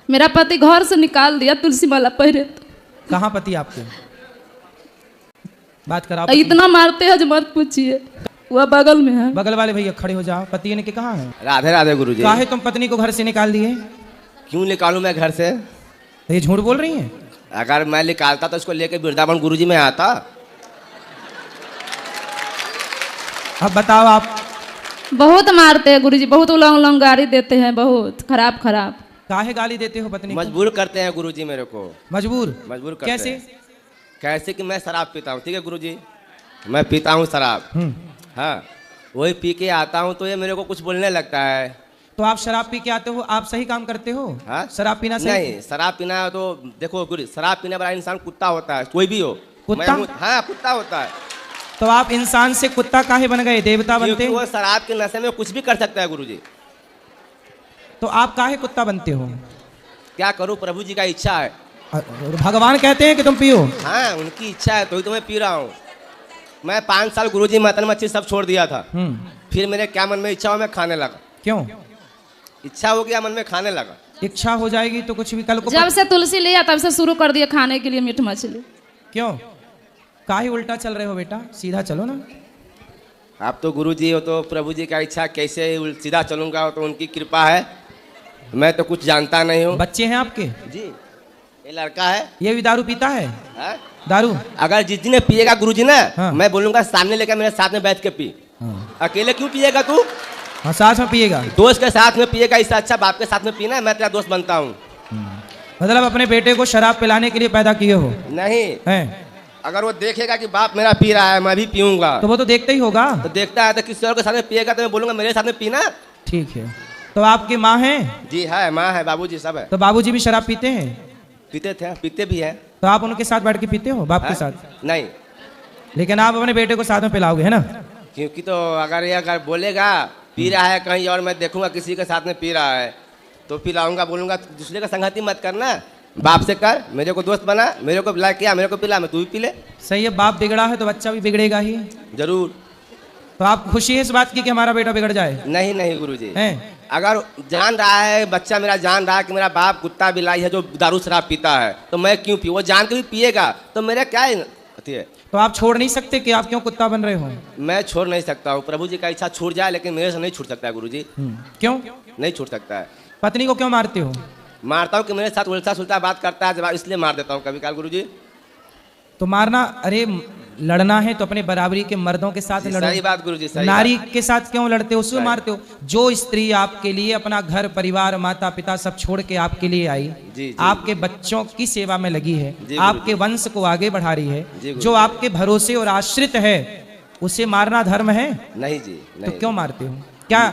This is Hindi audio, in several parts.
मेरा पति घर से निकाल दिया तुलसी माला पहरे तो। कहाँ पति आपके? बात करा। इतना मारते हैं जो मत पूछिए, वह बगल में है। बगल वाले भैया खड़े हो जाओ। पति ने के कहाँ है? राधे राधे गुरुजी। काहे तुम पत्नी को घर से निकाल दिए? क्यों निकालूं मैं घर से? ये झूठ बोल रही हैं। अगर मैं निकालता तो इसको लेके वृंदावन गुरुजी में आता। अब बताओ आप। बहुत मारते हैं गुरुजी, बहुत उलंग उलंग गाड़ी देते हैं, बहुत खराब खराब। काहे गाली देते हो पत्नी को? मजबूर करते हैं गुरुजी मेरे को। मजबूर करते कैसे? हैं। कैसे कि मैं शराब पीता हूँ, ठीक है गुरुजी, मैं पीता हूँ शराब। हाँ, वही पी के आता हूँ तो ये मेरे को कुछ बोलने लगता है। तो आप शराब पी के आते हो, आप सही काम करते हो? हाँ? शराब पीना सही? नहीं, शराब पीना तो देखो गुरु, शराब पीने वाला इंसान कुत्ता होता है, कोई भी हो। कुत्ता? हाँ, कुत्ता होता है। तो आप इंसान से कुत्ता काहे बन गए, देवता बनते? क्योंकि वो शराब के नशे में कुछ भी कर सकता है गुरुजी। तो आप काहे कुत्ता बनते हो? क्या करूँ, प्रभु जी का इच्छा है। भगवान कहते हैं कि तुम पियो? हाँ, उनकी इच्छा है तो मैं पी रहा हूँ। मैं 5 साल गुरुजी मटन मच्छी सब छोड़ दिया था। फिर मेरे क्या मन में इच्छा हो, मैं खाने लगा। क्यों? इच्छा हो गया मन में, खाने लगा। इच्छा हो जाएगी तो कुछ भी कल को। जब से तुलसी लिया तब से शुरू कर दिया खाने के लिए मीट मछली। क्यों? काहे उल्टा चल रहे हो बेटा, सीधा चलो ना। आप तो गुरुजी हो तो प्रभु जी का इच्छा, कैसे सीधा चलूंगा तो उनकी कृपा है। मैं तो कुछ जानता नहीं हूँ। बच्चे हैं आपके? जी, ये लड़का है। ये भी दारू पीता है? हा? दारू? अगर जिस दिन पिएगा गुरुजी ना, हाँ। मैं बोलूंगा सामने लेकर मेरे साथ में बैठ के पी। हाँ। अकेले क्यों पिएगा तू? हाँ, साथ में पिएगा। दोस्त के साथ में पिएगा, इससे अच्छा बाप के साथ में पीना। मैं तेरा दोस्त बनता हूँ। मतलब अपने बेटे को शराब पिलाने के लिए पैदा किए हो? नहीं हैं? अगर वो देखेगा कि बाप मेरा पी रहा है, मैं भी पीऊंगा, तो वो तो देखते ही होगा। तो देखता है तो किसी और के साथ में पिएगा तो मैं बोलूंगा मेरे साथ में पीना। ठीक है। तो आपकी माँ है? जी है, माँ है, बाबूजी सब है। तो बाबूजी भी शराब पीते हैं? पीते थे, पीते भी है। तो आप उनके साथ बैठ के पीते हो, बाप के साथ? नहीं, लेकिन आप अपने बेटे को साथ में पिलाओगे, है ना? क्योंकि तो अगर बोलेगा पी रहा है कहीं और मैं देखूंगा किसी के साथ में पी रहा है तो पिलाऊंगा, बोलूंगा दूसरे का संगति मत करना, बाप से कर, मेरे को दोस्त बना, मेरे को पिला किया, मेरे को पिला, मैं तू भी पी ले। सही है, बाप बिगड़ा है तो बच्चा भी बिगड़ेगा ही। जरूर। तो आप खुशी है इस बात की कि हमारा बेटा बिगड़ जाए? नहीं नहीं गुरुजी, हैं? अगर जान रहा है बच्चा मेरा, जान रहा है कि मेरा बाप कुत्ता बिलाई है जो दारू शराब पीता है, तो मैं क्यों पी? वो जान के भी पिएगा तो मेरा क्या है? तो आप छोड़ नहीं सकते कि आप क्यों कुत्ता बन रहे हो? मैं छोड़ नहीं सकता हूँ, प्रभु जी का इच्छा छूट जाए, लेकिन मेरे से नहीं छूट सकता है गुरुजी। क्यों नहीं छूट सकता है। पत्नी को क्यों मारते हो? मारता हूँ कि मेरे साथ उल्टा सुल्टा बात करता है, इसलिए मार देता हूँ कभी काल गुरुजी। तो मारना, अरे लड़ना है तो अपने बराबरी के मर्दों के साथ लड़ो। सही बात गुरुजी, सही नारी बात। के साथ क्यों लड़ते हो, उसको मारते हो? जो स्त्री आपके लिए अपना घर परिवार माता पिता सब छोड़ के आपके लिए आई, जी, आपके बच्चों की सेवा में लगी है, जी, आपके वंश को आगे बढ़ा रही है, जी, जो आपके भरोसे और आश्रित है, उसे मारना धर्म है? नहीं जी, नहीं। तो क्यों मारते हो? क्या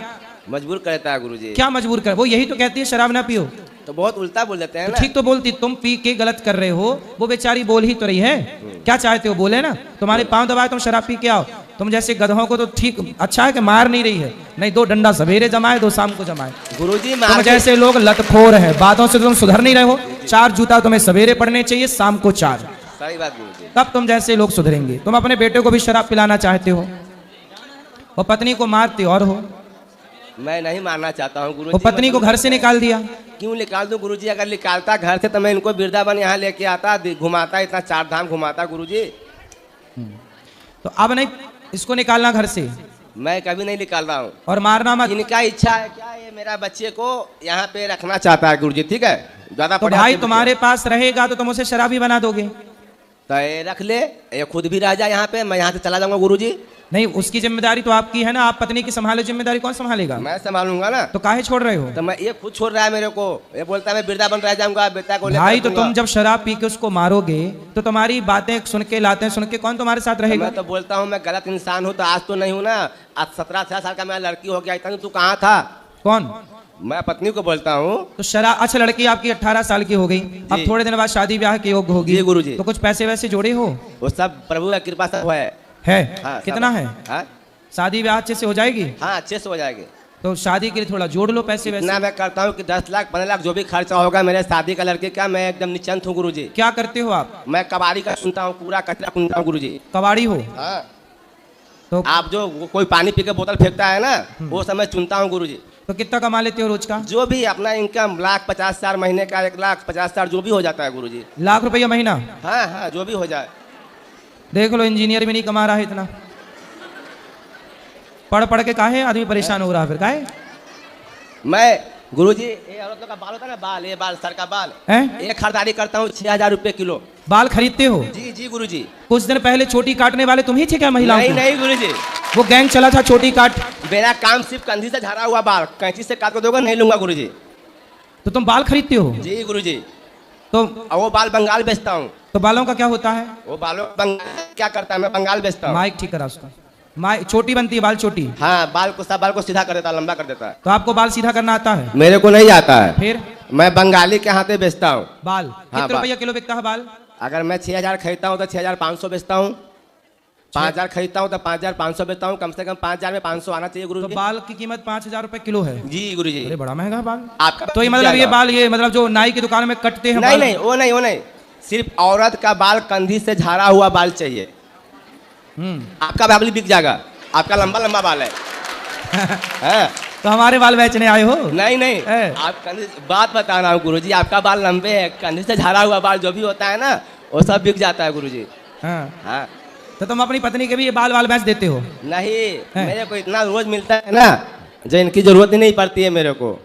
मजबूर करता है गुरुजी। क्या मजबूर कर? वो यही तो कहती है शराब ना पियो। तो बहुत उल्टा बोल देते हैं तो ना। ठीक तो बोलती, तुम पी के गलत कर रहे हो, वो बेचारी बोल ही तो रही है। क्या चाहते हो, बोले ना? तुम्हारे पांव दबाए तुम शराब पी के आओ। तुम जैसे गधों को तो ठीक अच्छा है कि मार नहीं रही है, नहीं 2 डंडा सवेरे जमाए 2 शाम को जमाए। गुरुजी तुम जैसे लोग लतखोर है, बातों से तुम सुधर नहीं रहे हो। 4 जूता तुम्हें सवेरे पड़ने चाहिए, शाम को 4। सही बात गुरुजी। तब तुम जैसे लोग सुधरेंगे। तुम अपने बेटे को भी शराब पिलाना चाहते हो और पत्नी को मारते और हो। मैं नहीं मारना चाहता हूँ गुरुजी। वो पत्नी को घर से निकाल दिया। क्यों निकाल दूं गुरुजी? अगर निकालता घर से तो मैं इनको वृंदावन यहाँ लेके आता, घुमाता, इतना 4 धाम घुमाता गुरुजी। तो अब नहीं इसको निकालना घर से? मैं कभी नहीं निकाल रहा हूँ। और मारना मत। इनका इच्छा है क्या, ये मेरा बच्चे को यहाँ पे रखना चाहता है गुरुजी, ठीक है? ज्यादा तो भाई तुम्हारे पास रहेगा तो तुम उसे शराबी बना दोगे? तो ये रख ले, ये खुद भी रह जाए यहाँ पे, मैं यहाँ से चला जाऊंगा गुरुजी। नहीं, उसकी जिम्मेदारी तो आपकी है ना, आप पत्नी की संभालो, जिम्मेदारी कौन संभालेगा? मैं संभालूंगा ना। तो काहे छोड़ रहे हो? तो मैं, ये खुद छोड़ रहा है मेरे को, ये बोलता है मैं वृंदावन रह जाऊंगा, बेटा को भाई तो तुम जब शराब पी के उसको मारोगे तो तुम्हारी बातें सुन के लाते सुन के कौन तुम्हारे साथ रहेगा? मैं तो बोलता हूँ मैं गलत इंसान हूँ, तो आज तो नहीं हूँ ना, आज 17-18 साल का मैं लड़की हो गया, इतना तू कहाँ था? कौन? मैं पत्नी को बोलता हूँ। तो शराब, अच्छा लड़की आपकी 18 साल की हो गई, अब थोड़े दिन बाद शादी ब्याह के योग्य होगी। जी गुरुजी। तो कुछ पैसे वैसे जोड़े हो? वो सब प्रभु की कृपा सब है। है? कितना है? हाँ? शादी ब्याह अच्छे से हो जाएगी? हाँ, अच्छे से हो जाएगी। तो शादी के लिए थोड़ा जोड़ लो पैसे वैसे। इतना मैं करता हूँ कि 10 लाख 15 लाख जो भी खर्चा होगा मेरे शादी का लड़के का, मैं एकदम निश्चिंत हूँ गुरुजी। क्या करते हो आप? मैं कबाड़ी का सुनता हूँ, पूरा कचरा सुनता हूँ गुरुजी। कबाड़ी हो? हाँ। तो आप जो कोई पानी पी के बोतल फेंकता है ना, वो सब मैं चुनता हूँ गुरुजी। तो कितना कमा लेते हो रोज का? जो भी अपना इनकम 1,50,000 महीने का, 1,50,000 जो भी हो जाता है गुरुजी। लाख रुपया महीना? हाँ हाँ, जो भी हो जाए। देख लो, इंजीनियर भी नहीं कमा रहा है इतना। पढ़ पढ़ के काहे आदमी परेशान हो रहा है फिर काहे? मैं गुरुजी, ये औरत लोग का बाल होता है ना, बाल, ये बाल, सर का बाल, हैं? ये खरीदारी करता हूँ 6,000 रुपये किलो। बाल खरीदते हो? जी जी गुरुजी। कुछ दिन पहले चोटी काटने वाले तुम ही थे क्या महिलाओं नहीं को? नहीं गुरुजी, वो गैंग चला था चोटी काट। मेरा काम सिर्फ कंधी से झड़ा हुआ बाल, कैंची से काट कर दोगे नहीं लूंगा गुरुजी। तो तुम बाल खरीदते हो? जी गुरुजी। तो और वो बाल बंगाल बेचता हूँ। तो बालों का क्या होता है? वो बालों बंगाल क्या करता है, मैं बंगाल बेचता हूँ। माइक ठीक करा उसका। माइक चोटी बनती है, बाल चोटी। हाँ, बाल को, सब बाल को सीधा कर देता है, लंबा कर देता है। तो आपको बाल सीधा करना आता है? मेरे को नहीं आता है। फिर मैं बंगाली के हाथे बेचता हूँ बाल कितने बाल। रुपया किलो बिकता है बाल? अगर मैं 6,000 खरीदता हूँ तो 6,500 बेचता हूँ। 5,000 खरीदता हूँ तो 5,500 बेचता हूँ। कम से कम 5,000 में 500 आना चाहिए तो गुरुजी। बाल की कीमत 5,000 रुपए किलो है? जी गुरुजी। अरे बड़ा महंगा है बाल। आपका तो ये मतलब ये बाल, ये मतलब जो नाई की दुकान में कटते हैं नहीं बाल? नहीं, वो नहीं, वो नहीं, सिर्फ औरत का बाल, कंधी से झाड़ा हुआ बाल चाहिए। आपका बाल बिक जाएगा, आपका लंबा लंबा बाल है। हाँ? तो हमारे बाल बेचने आए हो? नहीं नहीं, है। आप कंधे, बात बता रहा हूँ गुरुजी, आपका बाल लंबे है, कंधे से झाड़ा हुआ बाल जो भी होता है ना, वो सब बिक जाता है गुरुजी। हाँ। हाँ। तो तुम अपनी पत्नी के भी ये बाल बेच देते हो? नहीं, है। मेरे को इतना रोज मिलता है ना, जो इनकी जरूरत ही नहीं पड़ती है मेरे को।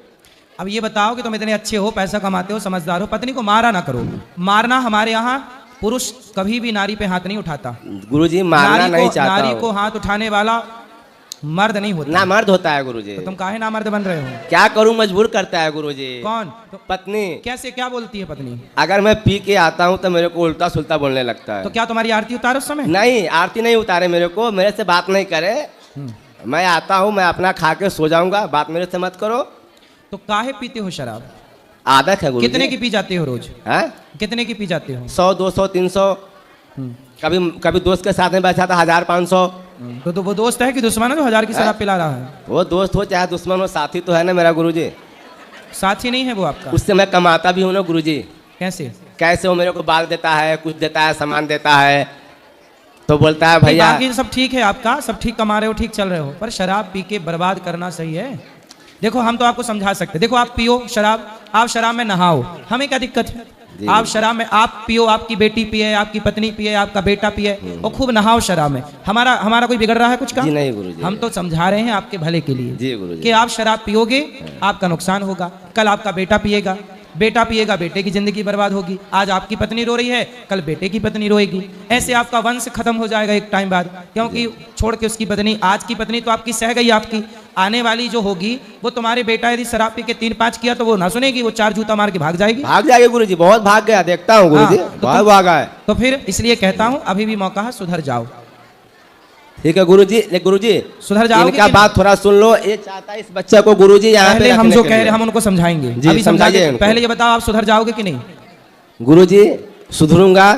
अब ये बताओ कि तुम इतने अच्छे हो, पैसा कमाते हो, समझदार हो, पत्नी को मारा ना करो। मारना हमारे यहाँ, पुरुष कभी भी नारी पे हाथ नहीं उठाता। गुरुजी मारना नहीं चाहता नारी हूँ। को हाथ उठाने वाला मर्द नहीं होता। ना मर्द होता है गुरुजी। तो तुम काहे ना मर्द बन रहे हो? क्या करूँ, मजबूर करता है गुरुजी। कौन? तो पत्नी। कैसे, क्या बोलती है पत्नी? अगर मैं पी के आता हूँ तो मेरे को उल्टा सुल्टा बोलने लगता है। तो क्या तुम्हारी आरती उतारो उस समय? नहीं, आरती नहीं उतारे मेरे को, मेरे से बात नहीं करे। मैं आता हूँ, मैं अपना खा के सो जाऊंगा, बात मेरे से मत करो। तो काहे पीते हो शराब? आदत है गुरुजी। कितने की पी जाते हो रोज? हैं? कितने की पी जाते हो? 100, 200, 300। कभी कभी दोस्त के साथ में बैठा था 1000, 500। तो वो दोस्त है कि दुश्मन है जो 1000 की शराब पिला रहा है? वो दोस्त हो चाहे दुश्मन हो, साथी तो है ना मेरा गुरुजी। साथी नहीं है वो आपका? उससे मैं कमाता भी हूँ ना गुरुजी। कैसे? कैसे? वो मेरे को बाल देता है, कुछ देता है, सामान देता है, तो बोलता है भैया। बाकी सब ठीक है आपका, सब ठीक कमा रहे हो, ठीक चल रहे हो, पर शराब पी के बर्बाद करना सही है? देखो हम तो आपको समझा सकते, देखो आप पियो शराब, आप शराब में नहाओ, हमें क्या दिक्कत है? आप शराब में आप पियो, आपकी बेटी पिए, आपकी पत्नी पिए, आपका बेटा पिए, और खूब नहाओ शराब में। हमारा कोई बिगड़ रहा है कुछ का? जी नहीं गुरुजी। हम तो समझा रहे हैं आपके भले के लिए। जी गुरुजी। कि आप शराब पियोगे, आपका नुकसान होगा, कल आपका बेटा पिएगा, बेटे की जिंदगी बर्बाद होगी। आज आपकी पत्नी रो रही है, कल बेटे की पत्नी रोएगी, ऐसे आपका वंश खत्म हो जाएगा एक टाइम बाद। क्योंकि छोड़ के उसकी पत्नी, आज की पत्नी तो आपकी सह गई, आपकी आने वाली जो होगी वो तुम्हारे बेटा यदि शराब पी के 3-5 किया तो वो ना सुनेगी, वो 4 जूता मार के भाग जाएगी। भाग जाएगी गुरुजी, बहुत भाग गया, देखता हूँ गुरुजी। हाँ, तो बहुत भागा है। तो फिर इसलिए कहता हूँ अभी भी मौका है, सुधर जाओ। ठीक है गुरुजी। गुरुजी सुधर जाओगे इनका कि बात थोड़ा सुन लो। ये चाहता है इस बच्चे को गुरुजी यहाँ पे पहले हम रखने जो के कह रहे लिए। हम उनको समझाएंगे। जी, अभी समझा समझाइए दे। उनको। पहले ये बताओ आप सुधर जाओगे कि नहीं? गुरुजी सुधरूंगा,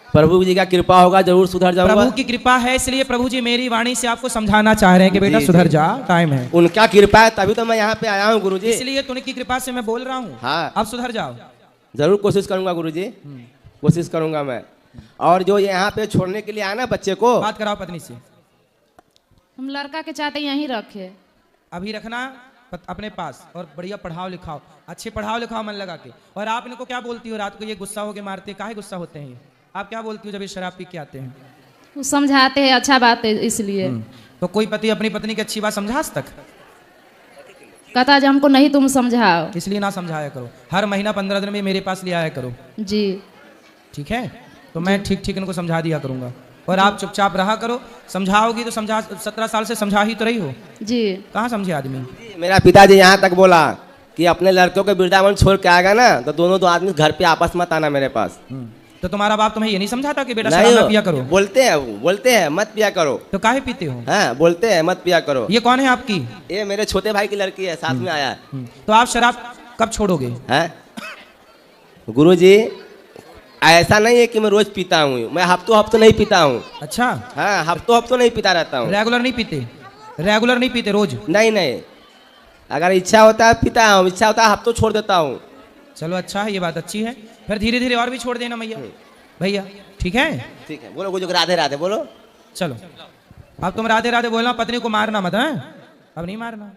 प्रभु जी का कृपा होगा, जरूर सुधर जाऊंगा। प्रभु की कृपा है, इसलिए प्रभु जी मेरी वाणी से आपको समझाना चाह रहे हैं कि बेटा जी, सुधर जी। जा, टाइम है। उनका कृपा है तभी तो मैं यहाँ पे आया हूँ गुरुजी। इसलिए तो उनकी कृपा से मैं बोल रहा हूँ। हाँ। अब सुधर जाओ। जरूर कोशिश करूंगा गुरुजी, कोशिश करूंगा मैं। और जो यहाँ पे छोड़ने के लिए आया ना बच्चे को, बात कराओ पत्नी से। हम लड़का के चाहते यहीं रखे। अभी रखना अपने पास, और बढ़िया पढ़ाओ लिखाओ, अच्छे पढ़ाओ लिखाओ मन लगा के। और आप इनको क्या बोलती हो रात को, ये गुस्सा होके मारते, काहे गुस्सा होते हैं ये? आप क्या बोलती हो जब ये शराब पी के आते हैं? वो समझाते हैं, अच्छा बात है इसलिए। तो कोई पति अपनी पत्नी की अच्छी बात समझा आज तक? कहता है हमको नहीं तुम समझाओ। इसलिए ना समझाया करो, हर महीना 15 दिन में मेरे पास ले आया करो, जी ठीक है? तो मैं ठीक ठीक इनको समझा दिया करूंगा, और आप चुपचाप रहा करो। समझाओगी तो समझा, 17 साल से समझा ही तो रही हो, जी। कहाँ समझे आदमी? मेरा पिताजी यहाँ तक बोला कि अपने लड़कों को वृंदावन छोड़ के आएगा ना तो दोनों आदमी घर पे आपस मत आना मेरे पास। तो तुम्हारा बाप तुम्हें ये नहीं समझाता कि बेटा शराब ना पिया करो? बोलते हैं मत पिया करो। तो काहे पीते हो? हाँ, बोलते हैं मत पिया करो। ये कौन है आपकी? ये मेरे छोटे भाई की लड़की है, साथ में आया है। तो आप शराब कब छोड़ोगे? हैं? गुरुजी ऐसा नहीं है कि मैं रोज पीता हूँ, मैं हफ्तों नहीं पीता हूँ। अच्छा, हाँ, हफ्तों नहीं पीता रहता हूँ। रेगुलर नहीं पीते? रेगुलर नहीं पीते रोज? नहीं, अगर इच्छा होता है पीता हूँ, इच्छा होता है हफ्तों छोड़ देता हूँ। चलो अच्छा है, ये बात अच्छी है। फिर धीरे धीरे और भी छोड़ देना भैया, ठीक है? ठीक है, बोलो गुरुजी, राधे राधे बोलो। चलो अब तुम राधे राधे बोलना, पत्नी को मारना मत, है? अब नहीं मारना।